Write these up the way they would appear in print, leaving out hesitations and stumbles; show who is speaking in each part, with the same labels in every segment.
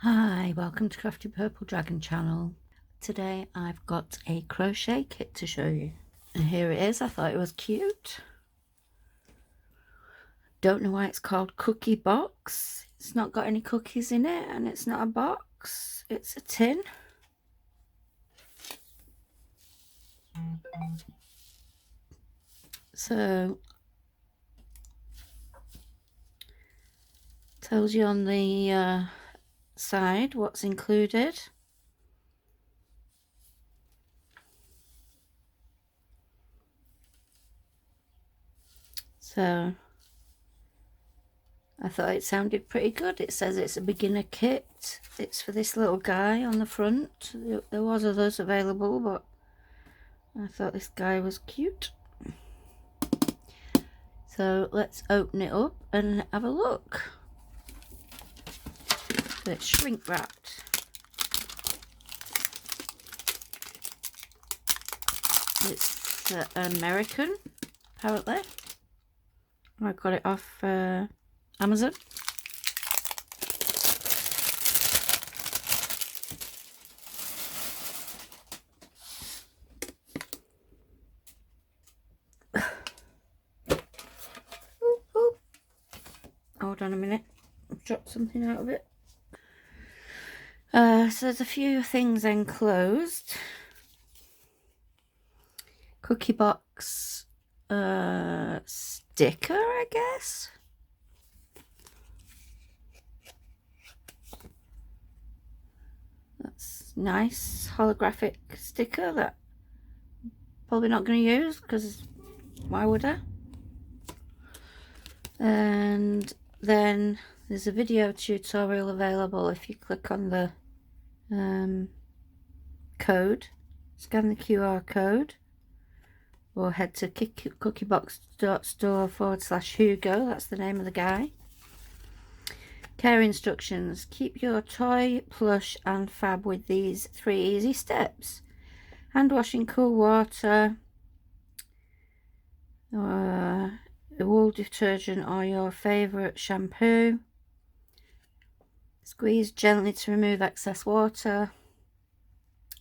Speaker 1: Hi, welcome to Crafty Purple Dragon channel. Today I've got a crochet kit to show you. And here it is. I thought it was cute. Don't know why it's called cookie box. It's not got any cookies in it and it's not a box. It's a tin. So, tells you on the side what's included. So I thought it sounded pretty good. It says it's a beginner kit. It's for this little guy on the front. There was others available, but I thought this guy was cute. So let's open it up and have a look. So it's shrink wrapped. It's American, apparently. I got it off Amazon. Ooh. Hold on a minute, I've dropped something out of it. So there's a few things enclosed. Cookie box sticker, I guess. That's nice holographic sticker that probably not going to use because why would I? And then there's a video tutorial available if you click on the code, scan the QR code, or head to cookiebox.store/Hugo. That's the name of the guy. Care instructions: keep your toy plush and fab with these 3 easy steps. Hand wash in cool water, wool detergent or your favourite shampoo. Squeeze gently to remove excess water.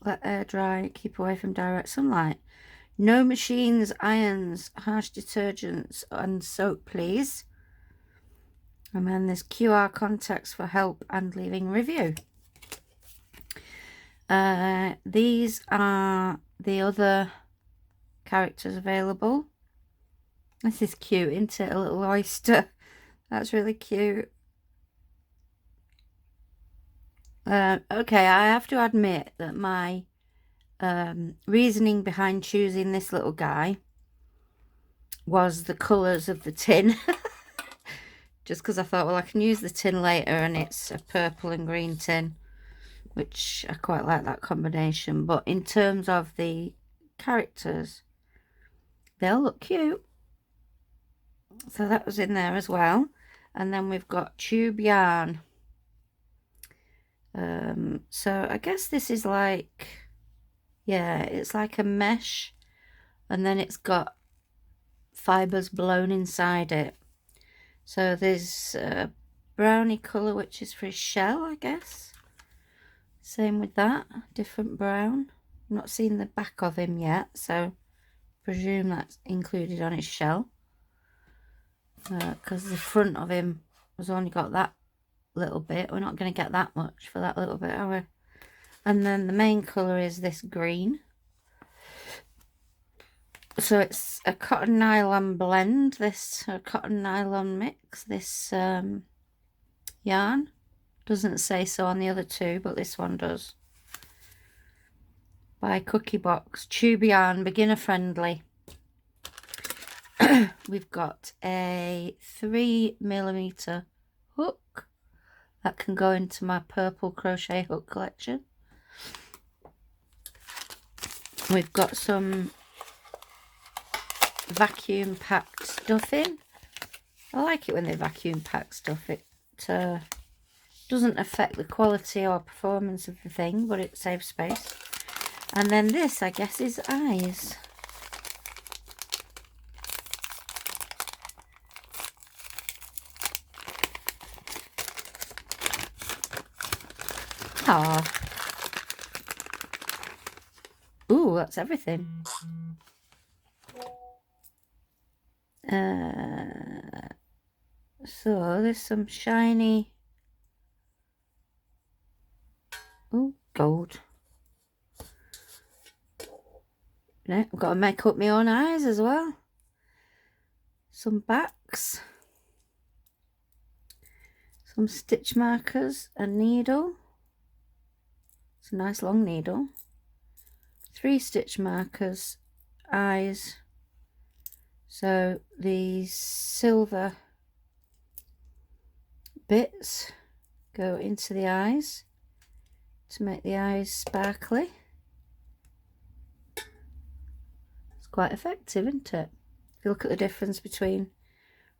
Speaker 1: Let air dry. Keep away from direct sunlight. No machines, irons, harsh detergents and soap, please. And then there's QR contacts for help and leaving review. These are the other characters available. This is cute, isn't it? A little oyster. That's really cute. Okay, I have to admit that my reasoning behind choosing this little guy was the colours of the tin. Just because I thought, well, I can use the tin later and it's a purple and green tin, which I quite like that combination. But in terms of the characters, they'll look cute. So that was in there as well. And then we've got tube yarn. So I guess this is like, yeah, it's like a mesh, and then it's got fibers blown inside it. So there's a brownie colour, which is for his shell, I guess. Same with that, different brown. I've not seen the back of him yet, so presume that's included on his shell. Because the front of him has only got that little bit. We're not going to get that much for that little bit, are we? And then the main colour is this green. So it's a cotton nylon blend, this cotton nylon mix, this yarn. Doesn't say so on the other two, but this one does. By Cookie Box. Tube yarn, beginner friendly. We've got a 3mm hook that can go into my purple crochet hook collection. We've got some vacuum packed stuffing. I like it when they vacuum pack stuff. It doesn't affect the quality or performance of the thing, but it saves space. And then this, I guess, is eyes. Ah. Ooh, that's everything. So there's some shiny. Oh, gold. Yeah, I've got to make up my own eyes as well. Some backs. Some stitch markers, a needle. It's a nice long needle. 3 stitch markers, eyes. So these silver bits go into the eyes to make the eyes sparkly. It's quite effective, isn't it? If you look at the difference between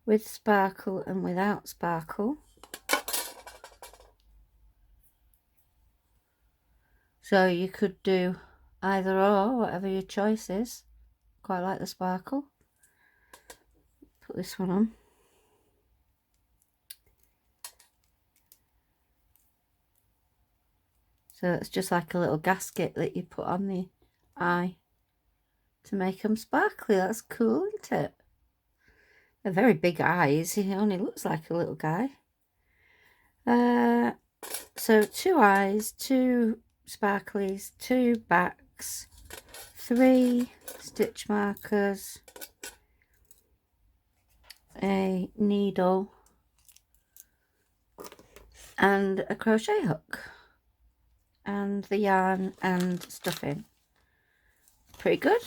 Speaker 1: with sparkle and without sparkle. So you could do either or, whatever your choice is. Quite like the sparkle. Put this one on. So it's just like a little gasket that you put on the eye to make them sparkly. That's cool, isn't it? They're very big eyes. He only looks like a little guy. So 2 eyes, 2 sparklies, 2 backs, 3 stitch markers, a needle, and a crochet hook, and the yarn and stuffing. Pretty good.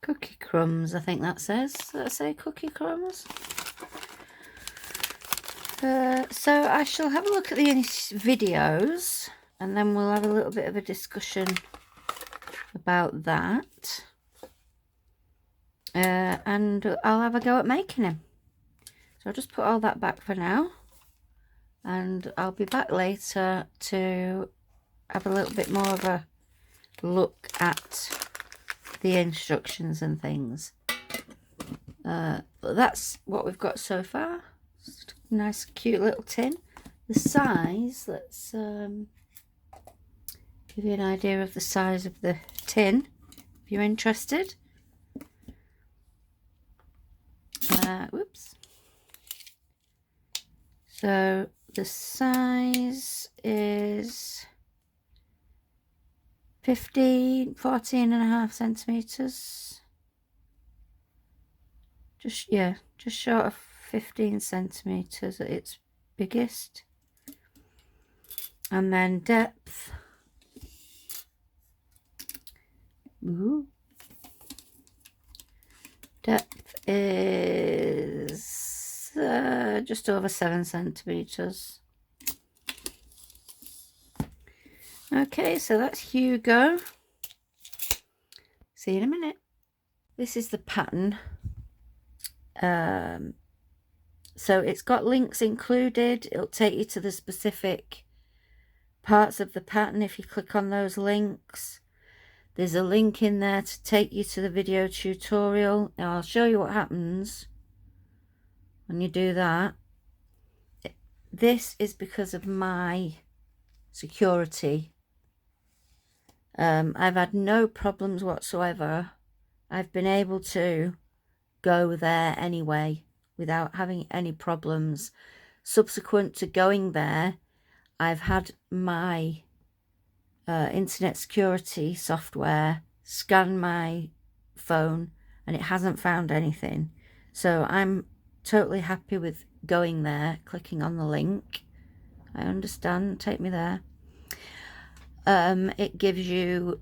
Speaker 1: Cookie crumbs, I think that says. Does that say cookie crumbs? So I shall have a look at the videos and then we'll have a little bit of a discussion about that. And I'll have a go at making them. So I'll just put all that back for now. And I'll be back later to have a little bit more of a look at the instructions and things. But that's what we've got so far. Nice cute little tin. The size, let's give you an idea of the size of the tin if you're interested. Whoops. So the size is 14 and a half centimeters. Just short of 15 centimeters at its biggest. And then depth. Ooh. Depth is just over 7 centimeters. Okay, so that's Hugo. See you in a minute. This is the pattern. So it's got links included. It'll take you to the specific parts of the pattern if you click on those links. There's a link in there to take you to the video tutorial. Now I'll show you what happens when you do that. This is because of my security. I've had no problems whatsoever. I've been able to go there anyway without having any problems. Subsequent to going there, I've had my internet security software scan my phone and it hasn't found anything. So I'm totally happy with going there, clicking on the link. I understand, take me there. It gives you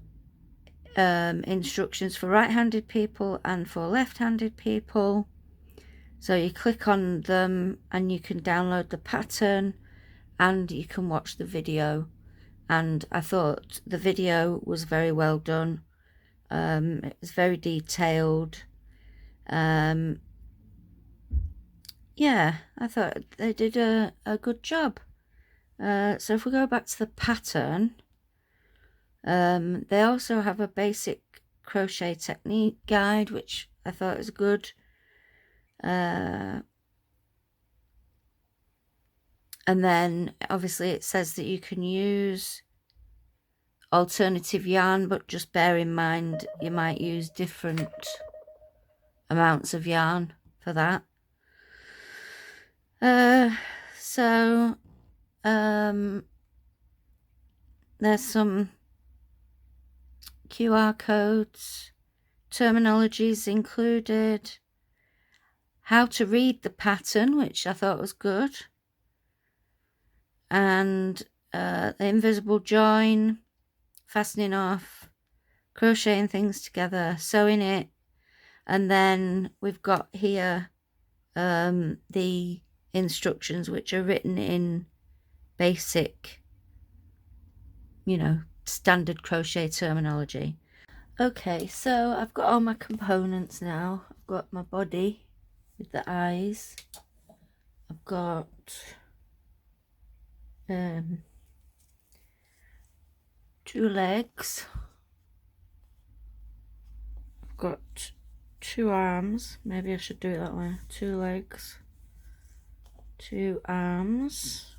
Speaker 1: instructions for right-handed people and for left-handed people. So you click on them and you can download the pattern and you can watch the video. And I thought the video was very well done. It was very detailed. Yeah, I thought they did a good job. So if we go back to the pattern, they also have a basic crochet technique guide, which I thought was good. And then obviously it says that you can use alternative yarn, but just bear in mind you might use different amounts of yarn for that. So there's some QR codes, terminologies included, how to read the pattern, which I thought was good, and the invisible join, fastening off, crocheting things together, sewing it, and then we've got here the instructions, which are written in basic, standard crochet terminology. Okay, so I've got all my components now. I've got my body with the eyes. I've got 2 legs. I've got 2 arms. Maybe I should do it that way. 2 legs, 2 arms.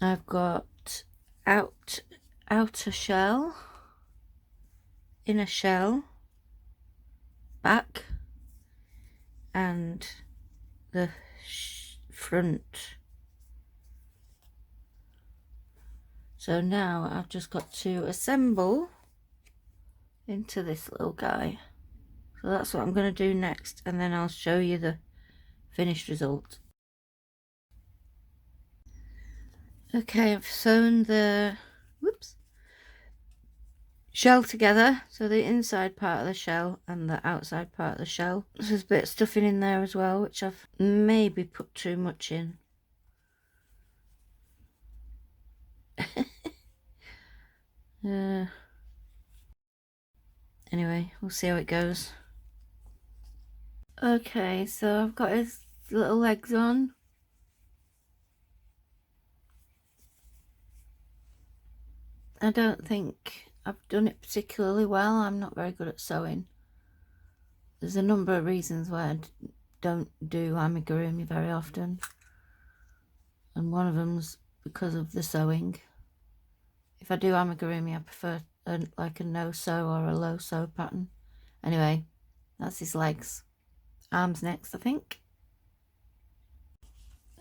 Speaker 1: I've got outer shell, inner shell, back, and the front. So now I've just got to assemble into this little guy. So that's what I'm going to do next, and then I'll show you the finished result. Okay, I've sewn the shell together, so the inside part of the shell and the outside part of the shell. There's a bit of stuffing in there as well, which I've maybe put too much in. Anyway, we'll see how it goes. Okay, so I've got his little legs on. I don't think I've done it particularly well. I'm not very good at sewing. There's a number of reasons why I don't do amigurumi very often, and one of them's because of the sewing. If I do amigurumi, I prefer like a no sew or a low sew pattern. Anyway, that's his legs. Arms next, I think.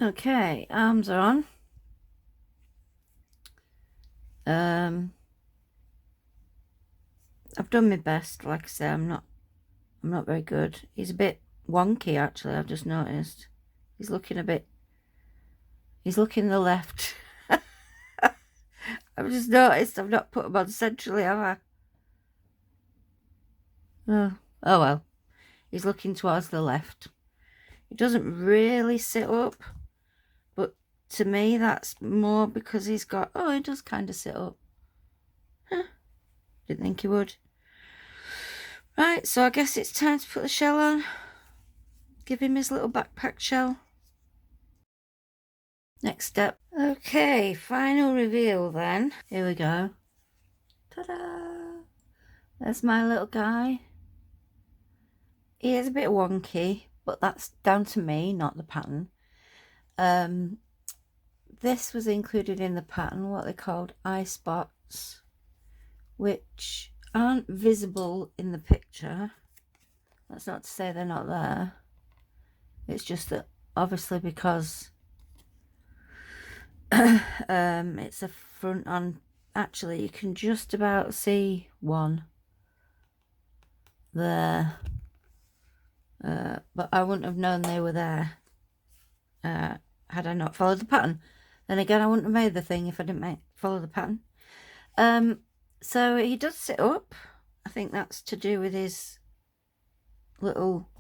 Speaker 1: Okay, arms are on. I've done my best. Like I say, I'm not very good. He's a bit wonky, actually. I've just noticed. He's looking the left. I've just noticed I've not put him on centrally, have I? Oh well. He's looking towards the left. He doesn't really sit up, but to me that's more because he's got... Oh, he does kind of sit up. Huh. Didn't think he would. Right, so I guess it's time to put the shell on. Give him his little backpack shell. Next step. Okay, final reveal then. Here we go. Ta-da! There's my little guy. He is a bit wonky, but that's down to me, not the pattern. This was included in the pattern, what they called eye spots, which aren't visible in the picture. That's not to say they're not there. It's just that obviously because it's a front on, actually you can just about see one there, but I wouldn't have known they were there had I not followed the pattern. Then again, I wouldn't have made the thing if I didn't follow the pattern. So he does sit up. I think that's to do with his little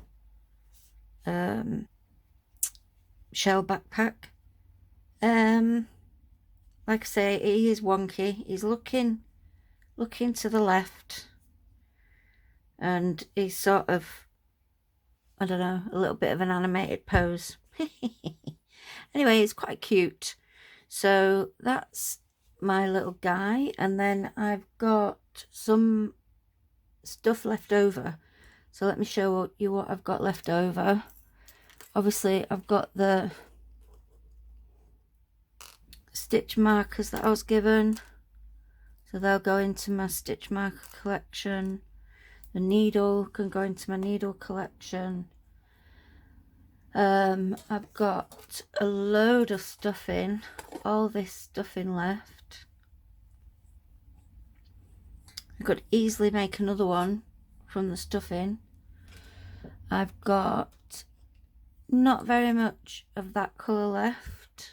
Speaker 1: shell backpack. Like I say, he is wonky. He's looking to the left, and he's sort of, I don't know, a little bit of an animated pose. Anyway, it's quite cute. So that's my little guy, and then I've got some stuff left over. So let me show you what I've got left over. obviously I've got the stitch markers that I was given, so they'll go into my stitch marker collection. The needle can go into my needle collection. I've got a load of stuffing, all this stuffing left. I could easily make another one from the stuffing. I've got not very much of that colour left.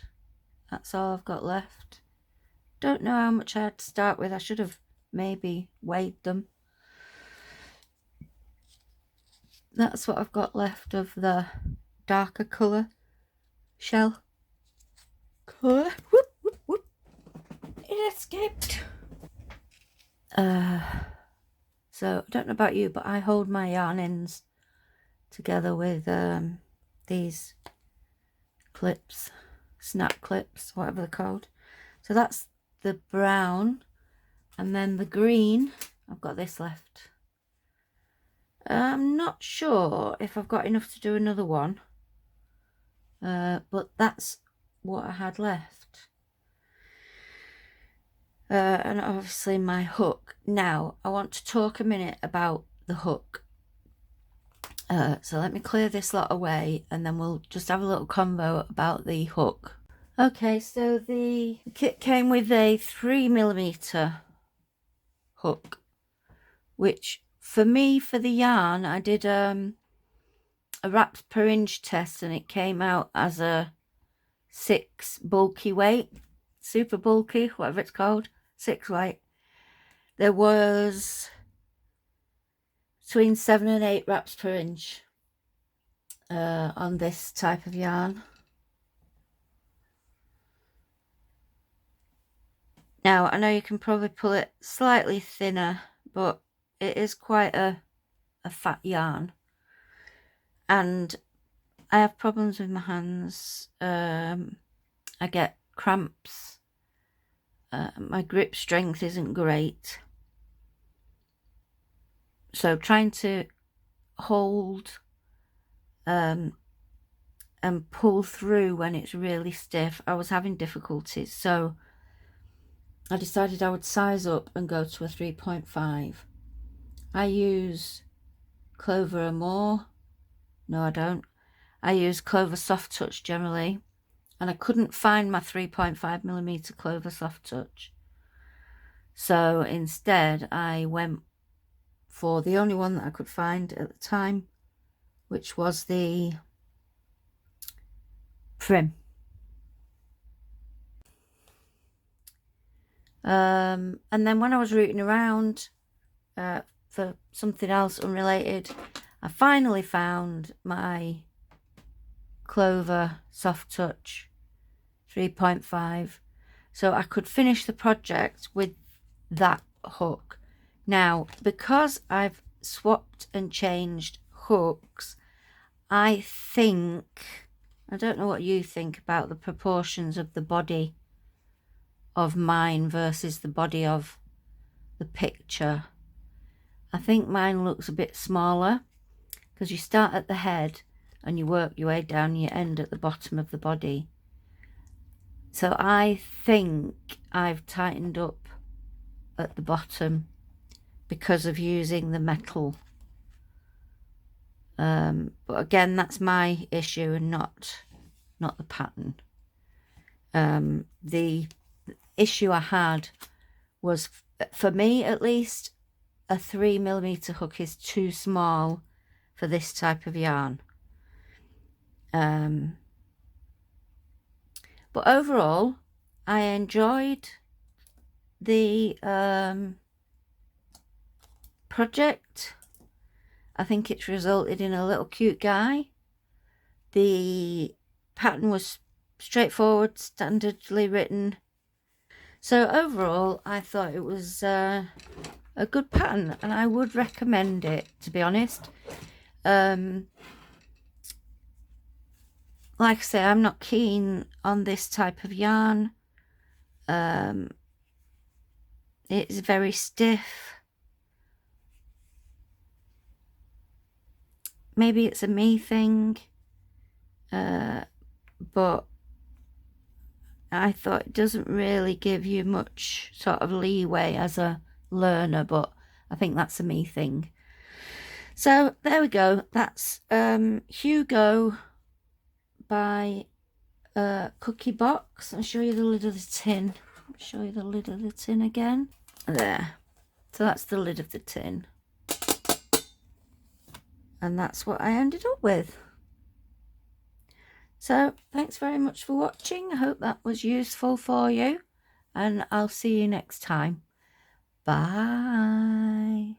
Speaker 1: That's all I've got left. Don't know how much I had to start with. I should have maybe weighed them. That's what I've got left of the darker colour shell colour. Whoop, whoop, whoop. It escaped. So I don't know about you, but I hold my yarn ends together with these clips, snap clips, whatever they're called. So that's the brown, and then the green, I've got this left. I'm not sure if I've got enough to do another one, but that's what I had left. And obviously my hook. Now I want to talk a minute about the hook. So let me clear this lot away and then we'll just have a little convo about the hook. Okay, so the kit came with a 3mm hook, which for me, for the yarn, I did a wraps per inch test and it came out as a 6 bulky weight, super bulky, whatever it's called, 6 weight. There was between 7 and 8 wraps per inch on this type of yarn. Now I know you can probably pull it slightly thinner, but it is quite a fat yarn, and I have problems with my hands. I get cramps. My grip strength isn't great, so trying to hold and pull through when it's really stiff, I was having difficulties. So I decided I would size up and go to a 3.5. I use Clover or more. No, I don't. I use Clover Soft Touch generally, and I couldn't find my 3.5mm Clover Soft Touch. So instead I went for the only one that I could find at the time, which was the Prim. And then when I was rooting around for something else unrelated, I finally found my Clover Soft Touch 3.5, so I could finish the project with that hook. Now, because I've swapped and changed hooks, I don't know what you think about the proportions of the body of mine versus the body of the picture. I think mine looks a bit smaller because you start at the head and you work your way down, you end at the bottom of the body. So I think I've tightened up at the bottom because of using the metal. But again, that's my issue and not the pattern. The issue I had was, for me at least, a 3mm hook is too small for this type of yarn. But overall, I enjoyed the project. I think it's resulted in a little cute guy. The pattern was straightforward, standardly written. So overall, I thought it was a good pattern and I would recommend it, to be honest. Like I say, I'm not keen on this type of yarn. It's very stiff. Maybe it's a me thing. but I thought it doesn't really give you much sort of leeway as a learner, but I think that's a me thing. So there we go. That's Hugo by Cookie Box. I'll show you the lid of the tin. I'll show you the lid of the tin again. There. So that's the lid of the tin. And that's what I ended up with. So thanks very much for watching. I hope that was useful for you. And I'll see you next time. Bye.